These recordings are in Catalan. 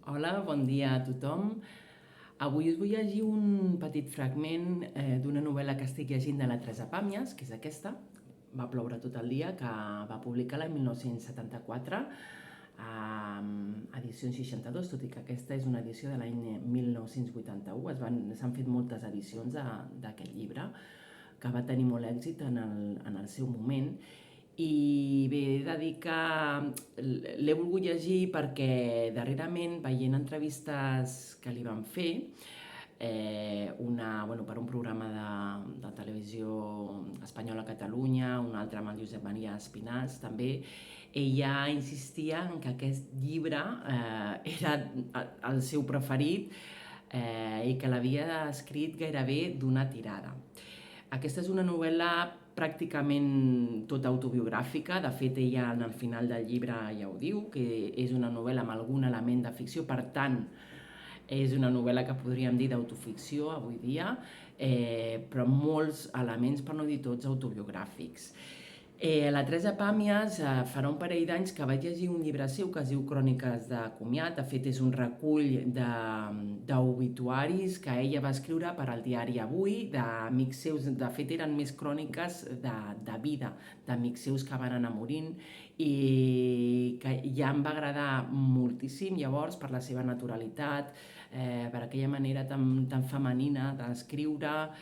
Hola, bon dia a tothom. Avui us vull llegir un petit fragment d'una novel·la que estic llegint de la Teresa Pàmies, que és aquesta, Va ploure tot el dia, que va publicar l'any 1974, edició 62, tot i que aquesta és una edició de l'any 1981. S'han fet moltes edicions d'aquest llibre, que va tenir molt èxit en el seu moment. I bé, he de dir que l'he volgut llegir perquè darrerament, veient entrevistes que li van fer, per un programa de televisió espanyola a Catalunya, un altre amb el Josep Maria Espinàs també, ella insistia en que aquest llibre era el seu preferit i que l'havia escrit gairebé d'una tirada. Aquesta és una novel·la pràcticament tota autobiogràfica. De fet, ella en el final del llibre ja ho diu, que és una novel·la amb algun element de ficció, per tant, és una novel·la que podríem dir d'autoficció avui dia, però amb molts elements, per no dir tots, autobiogràfics. La Teresa Pàmies farà un parell d'anys que vaig llegir un llibre seu que es diu Cròniques de comiat. De fet, és un recull d'obituaris que ella va escriure per al diari Avui, d'amics seus. De fet, eren més cròniques de vida, d'amics seus que van anar morint, i que ja em va agradar moltíssim llavors per la seva naturalitat, per aquella manera tan femenina d'escriure,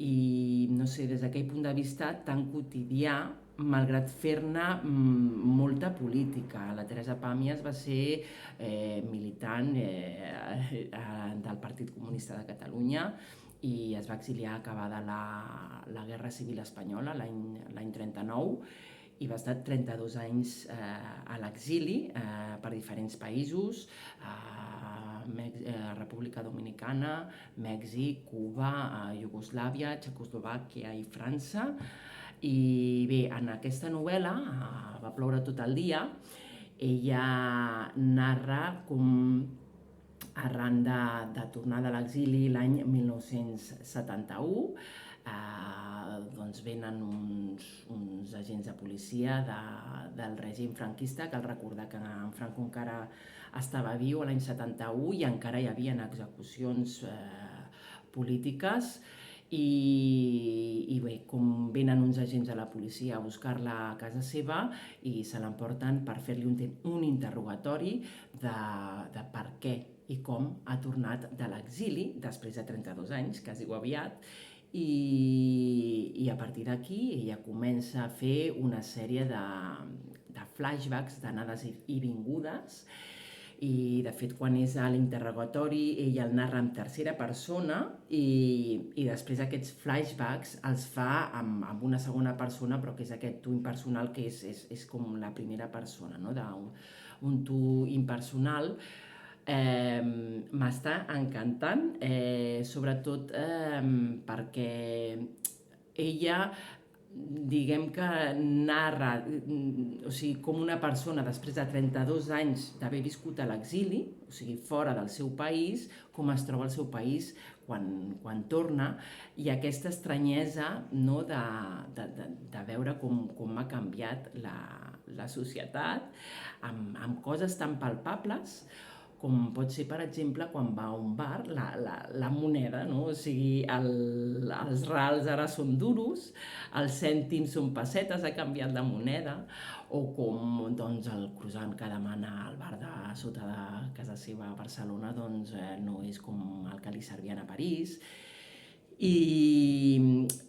i no sé, des d'aquell punt de vista tan quotidià, malgrat fer-ne molta política. La Teresa Pàmies va ser militant del Partit Comunista de Catalunya i es va exiliar acabada la Guerra Civil Espanyola l'any 39, i va estar 32 anys a l'exili per diferents països, República Dominicana, Mèxic, Cuba, Iugoslàvia, Txecoslovàquia i França. I bé, en aquesta novel·la, Va ploure tot el dia, ella narra com arran de tornar de l'exili l'any 1971, doncs venen uns agents de policia del règim franquista. Cal recordar que en Franco encara estava viu l'any 71 i encara hi havia execucions polítiques, i bé, com venen uns agents de la policia a buscar-la a casa seva i se l'emporten per fer-li un interrogatori de per què i com ha tornat de l'exili després de 32 anys, que es diu aviat, i a partir d'aquí ella comença a fer una sèrie de flashbacks, d'anades i vingudes, i de fet quan és a l'interrogatori ella el narra en tercera persona, i després aquests flashbacks els fa amb una segona persona, però que és aquest tu impersonal, que és com la primera persona, no? Un tu impersonal. M'està encantant, sobretot perquè ella, diguem que narra, o sigui, com una persona després de 32 anys d'haver viscut a l'exili, o sigui, fora del seu país, com es troba al seu país quan torna, i aquesta estranyesa, no, de veure com ha canviat la societat amb coses tan palpables com pot ser, per exemple, quan va a un bar, la moneda, no? O sigui, els rals ara són duros, els cèntims són pessetes, ha canviat la moneda, o com doncs, el croissant que demana al bar de sota de casa seva a Barcelona doncs, no és com el que li servien a París. I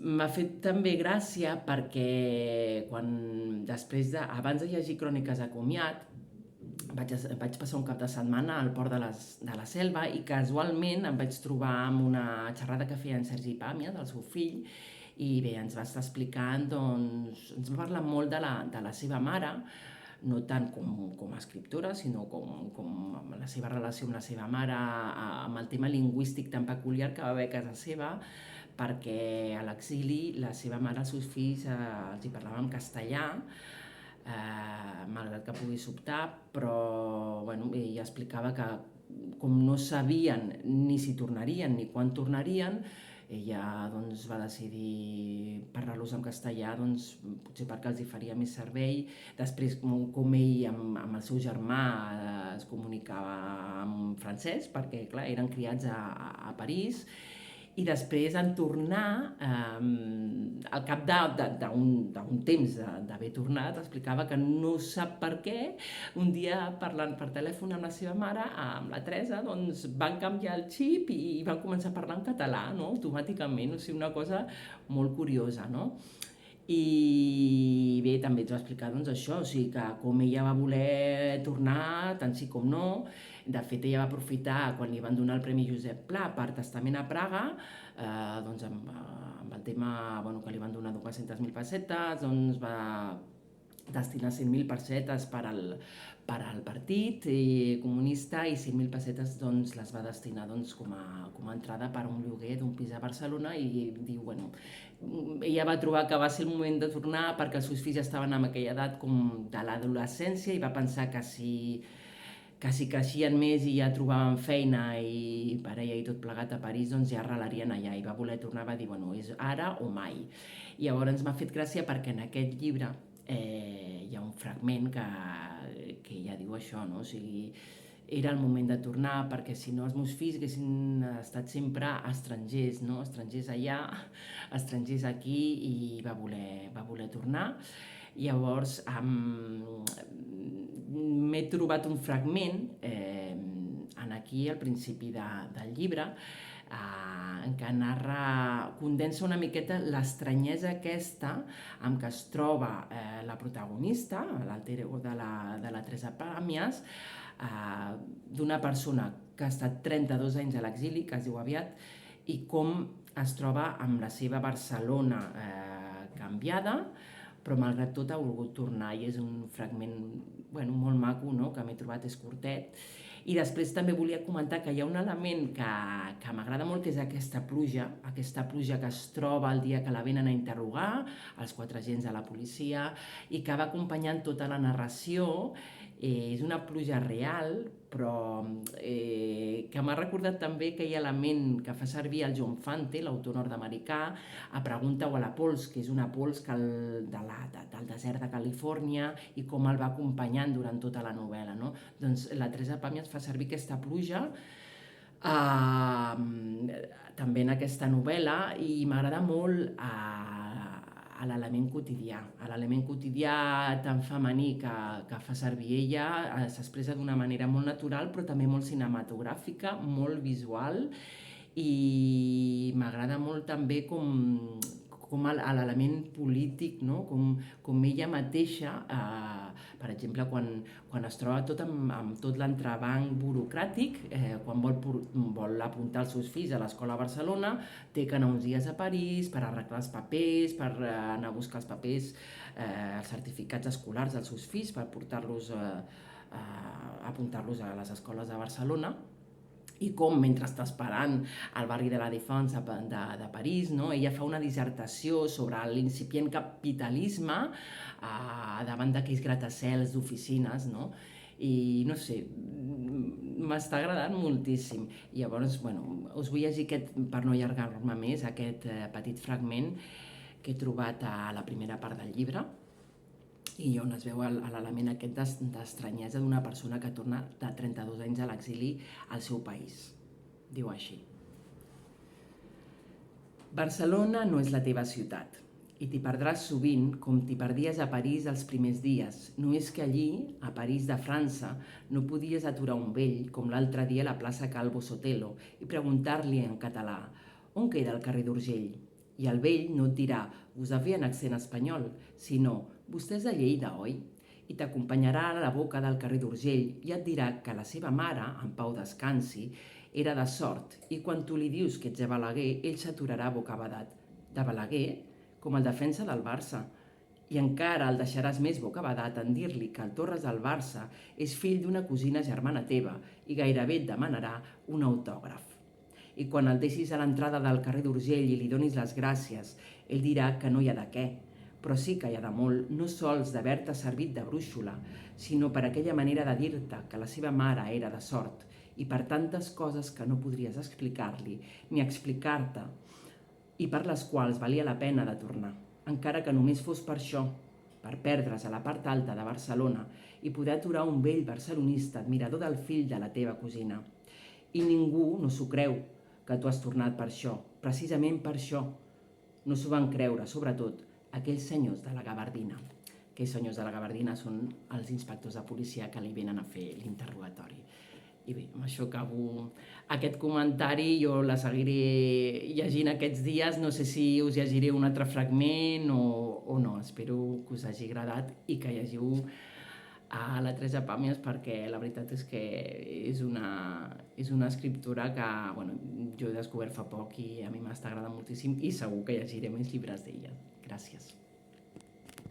m'ha fet també gràcia perquè abans de llegir Cròniques de comiat, vaig passar un cap de setmana al Port de la Selva, i casualment em vaig trobar amb una xerrada que feia en Sergi Pàmies, el seu fill, i bé, ens va estar explicant, doncs, ens va parlar molt de la seva mare, no tant com a escriptora, sinó com la seva relació amb la seva mare, amb el tema lingüístic tan peculiar que va haver a casa seva, perquè a l'exili la seva mare, els seus fills, els hi parlava en castellà, malgrat que pogués optar, però bueno, ella explicava que com no sabien ni si tornarien ni quan tornarien, Ella doncs, va decidir parlar-los en castellà, doncs, potser perquè els hi faria més servei. Després, com ell amb el seu germà es comunicava en francès, perquè clar, eren criats a París, i després en tornar, al cap d'un temps d'haver tornat, explicava que no sap per què, un dia parlant per telèfon amb la seva mare, amb la Teresa, doncs van canviar el xip i van començar a parlar en català, no? Automàticament, o sigui, una cosa molt curiosa, no? I bé, també ens va explicar doncs, això, o sigui, que com ella va voler tornar, tant sí com no. De fet, ella va aprofitar quan li van donar el Premi Josep Pla per Testament a Praga, doncs amb el tema que li van donar 200.000 pessetes, doncs va destinar 100.000 pessetes per al partit comunista i 100.000 pessetes doncs, les va destinar doncs, com a entrada per a un lloguer d'un pis a Barcelona, i diu, ella va trobar que va ser el moment de tornar perquè els seus fills estaven en aquella edat com de l'adolescència i va pensar que si creixien més i ja trobaven feina i parella i tot plegat a París, doncs ja arrelarien allà, i va voler tornar, va dir, és ara o mai. I llavors m'ha fet gràcia perquè en aquest llibre hi ha un fragment que ja diu això, no? O sigui, era el moment de tornar perquè si no els meus fills haguessin estat sempre estrangers, no? Estrangers allà, estrangers aquí, i va voler tornar. Llavors m'he trobat un fragment aquí al principi del llibre en què condensa una miqueta l'estranyesa aquesta amb què es troba la protagonista, l'alter ego de la Teresa Pàmies, d'una persona que ha estat 32 anys a l'exili, que es diu aviat, i com es troba amb la seva Barcelona canviada, però malgrat tot ha volgut tornar, i és un fragment molt maco, no? Que m'he trobat, és curtet. I després també volia comentar que hi ha un element que m'agrada molt, que és aquesta pluja que es troba el dia que la venen a interrogar, els 4 agents de la policia, i que va acompanyant tota la narració. És una pluja real, però que m'ha recordat també aquell element que fa servir el John Fante, l'autor nord-americà, a Pregunta o a la pols, que és una pols del desert de Califòrnia, i com el va acompanyant durant tota la novel·la, no? Doncs la Teresa Pàmies fa servir aquesta pluja també en aquesta novel·la, i m'agrada molt a l'element quotidià tan femení que fa servir ella. S'expressa d'una manera molt natural, però també molt cinematogràfica, molt visual, i m'agrada molt també com l'element polític, no? Com ella mateixa, per exemple, quan es troba amb tot l'entrebanc burocràtic, quan vol apuntar els seus fills a l'escola a Barcelona, té que anar uns dies a París per arreglar els papers, per anar a buscar els papers, els certificats escolars dels seus fills, per portar-los apuntar-los a les escoles de Barcelona, i com, mentre està esperant al barri de la Défense de París, no? Ella fa una dissertació sobre l'incipient capitalisme davant d'aquells gratacels d'oficines, no? I no sé, m'està agradant moltíssim. I llavors, us vull llegir per no allargar-me més, aquest petit fragment que he trobat a la primera part del llibre, i on es veu l'element aquest d'estranyesa d'una persona que torna de 32 anys a l'exili al seu país. Diu així: Barcelona no és la teva ciutat, i t'hi perdràs sovint com t'hi perdies a París els primers dies. Només que allí, a París de França, no podies aturar un vell, com l'altre dia a la plaça Calvo Sotelo, i preguntar-li en català: on queda el carrer d'Urgell? I el vell no et dirà: us havia en accent espanyol, sinó: vostè és de Lleida, oi? I t'acompanyarà a la boca del carrer d'Urgell i et dirà que la seva mare, en pau descansi, era de Sort, i quan tu li dius que ets de Balaguer, ell s'aturarà bocabadat. De Balaguer? Com el defensa del Barça. I encara el deixaràs més bocabadat en dir-li que el Torres del Barça és fill d'una cosina germana teva i gairebé et demanarà un autògraf. I quan el deixis a l'entrada del carrer d'Urgell i li donis les gràcies, ell dirà que no hi ha de què, però sí que hi ha de molt, no sols d'haver-te servit de brúixola, sinó per aquella manera de dir-te que la seva mare era de Sort, i per tantes coses que no podries explicar-li, ni explicar-te, i per les quals valia la pena de tornar, encara que només fos per això, per perdre's a la part alta de Barcelona i poder aturar un vell barcelonista admirador del fill de la teva cosina. I ningú no s'ho creu, que tu has tornat per això, precisament per això. No s'ho van creure, sobretot, aquells senyors de la gabardina. Aquells senyors de la gabardina són els inspectors de policia que li venen a fer l'interrogatori. I bé, amb això acabo aquest comentari, jo la seguiré llegint aquests dies, no sé si us llegiré un altre fragment o no, espero que us hagi agradat i que llegiu a la Teresa Pàmies, perquè la veritat és que és una escriptora que jo he descobert fa poc i a mi m'està agradant moltíssim i segur que llegiré més llibres d'ella. Gràcies.